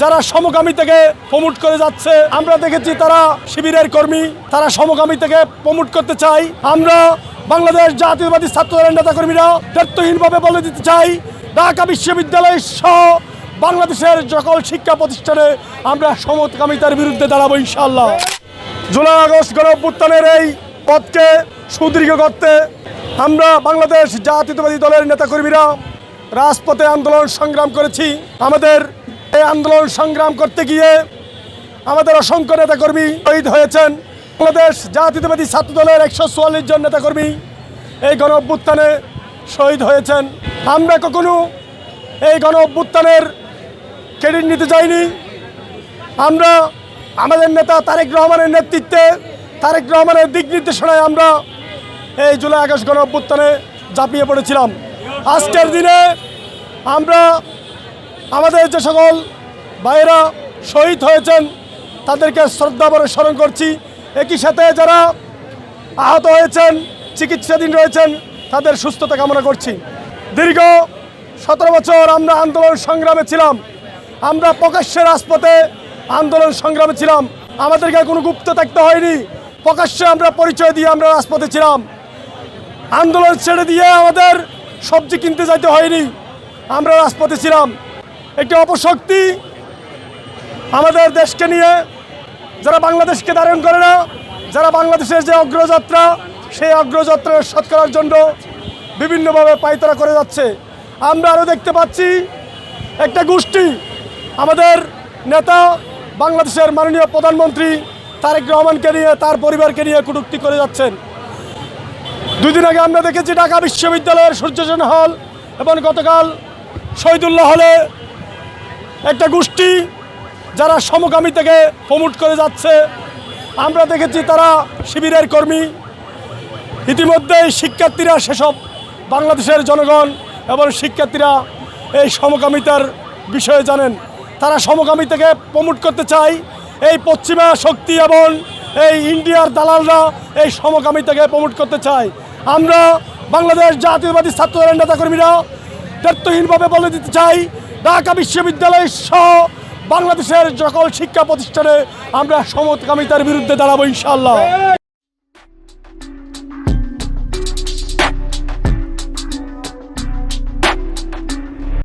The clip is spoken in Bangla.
যারা সমকামী থেকে প্রমোট করে যাচ্ছে, আমরা দেখেছি তারা শিবিরের কর্মী, তারা সমকামী থেকে প্রমোট করতে চাই। আমরা বাংলাদেশ জাতীয়তাবাদী ছাত্র দলের নেতাকর্মীরা দায়িত্বহীনভাবে বলে দিতে চাই, ঢাকা বিশ্ববিদ্যালয় সহ বাংলাদেশের সকল শিক্ষা প্রতিষ্ঠানে আমরা সমকামিতার বিরুদ্ধে দাঁড়াবো ইনশাআল্লাহ। জুলাই আগস্ট গণঅভ্যুত্থানের এই পথকে সুদীর্ঘ করতে আমরা বাংলাদেশ জাতীয়তাবাদী দলের নেতাকর্মীরা রাজপথে আন্দোলন সংগ্রাম করেছি। আমাদের এই আন্দোলন সংগ্রাম করতে গিয়ে আমাদের অসংখ্য নেতাকর্মী শহীদ হয়েছেন। বাংলাদেশ জাতীয়তাবাদী ছাত্র দলের 144 জন নেতাকর্মী এই গণঅভ্যুত্থানে শহীদ হয়েছেন। আমরা কখনো এই গণঅভ্যুত্থানের ক্রেডিট নিতে যাইনি। আমরা আমাদের নেতা তারেক রহমানের নেতৃত্বে, তারেক রহমানের দিক নির্দেশনায় আমরা এই জুলাই আগস্ট গণঅভ্যুত্থানে ঝাঁপিয়ে পড়েছিলাম। আজকের দিনে আমরা আমাদের যে সকল ভাইয়েরা শহীদ হয়েছেন তাদেরকে শ্রদ্ধাভরে স্মরণ করছি। একই সাথে যারা আহত হয়েছেন, চিকিৎসাধীন রয়েছেন, তাদের সুস্থতা কামনা করছি। দীর্ঘ 17 বছর আমরা আন্দোলন সংগ্রামে ছিলাম। আমরা প্রকাশ্যে রাজপথে আন্দোলন সংগ্রামে ছিলাম। আমাদেরকে কোনো গুপ্ত থাকতে হয়নি। প্রকাশ্যে আমরা পরিচয় দিয়ে আমরা রাজপথে ছিলাম। আন্দোলন ছেড়ে দিয়ে আমাদের সবজি কিনতে যাইতে হয়নি। আমরা রাজপথে ছিলাম। একটি অপশক্তি আমাদের দেশকে নিয়ে, যারা বাংলাদেশকে ধারণ করে না, যারা বাংলাদেশের যে অগ্রযাত্রা, সেই অগ্রযাত্রা রক্ষা করার জন্য বিভিন্নভাবে পায়তারা করে যাচ্ছে। আমরা আরও দেখতে পাচ্ছি একটা গোষ্ঠী আমাদের নেতা বাংলাদেশের মাননীয় প্রধানমন্ত্রী তারেক রহমানকে নিয়ে, তার পরিবারকে নিয়ে কটূক্তি করে যাচ্ছেন। 2 দিন আগে আমরা দেখেছি ঢাকা বিশ্ববিদ্যালয়ের সূর্যসেন হল এবং গতকাল শহীদুল্লাহ হলে একটা গোষ্ঠী যারা সমকামী থেকে প্রমোট করে যাচ্ছে, আমরা দেখেছি তারা শিবিরের কর্মী। ইতিমধ্যেই শিক্ষার্থীরা, সেসব বাংলাদেশের জনগণ এবং শিক্ষার্থীরা এই সমকামিতার বিষয়ে জানেন। তারা সমকামী থেকে প্রমোট করতে চায়। এই পশ্চিমা শক্তি এবং এই ইন্ডিয়ার দালালরা এই সমকামী থেকে প্রমোট করতে চায়। আমরা বাংলাদেশ জাতীয়তাবাদী ছাত্র দলের নেতাকর্মীরা দায়িত্বহীনভাবে বলে দিতে চাই, ঢাকা বিশ্ববিদ্যালয় সহ বাংলাদেশের সকল শিক্ষা প্রতিষ্ঠানে আমরা সমকামিতার বিরুদ্ধে দাঁড়াবো ইনশাআল্লাহ।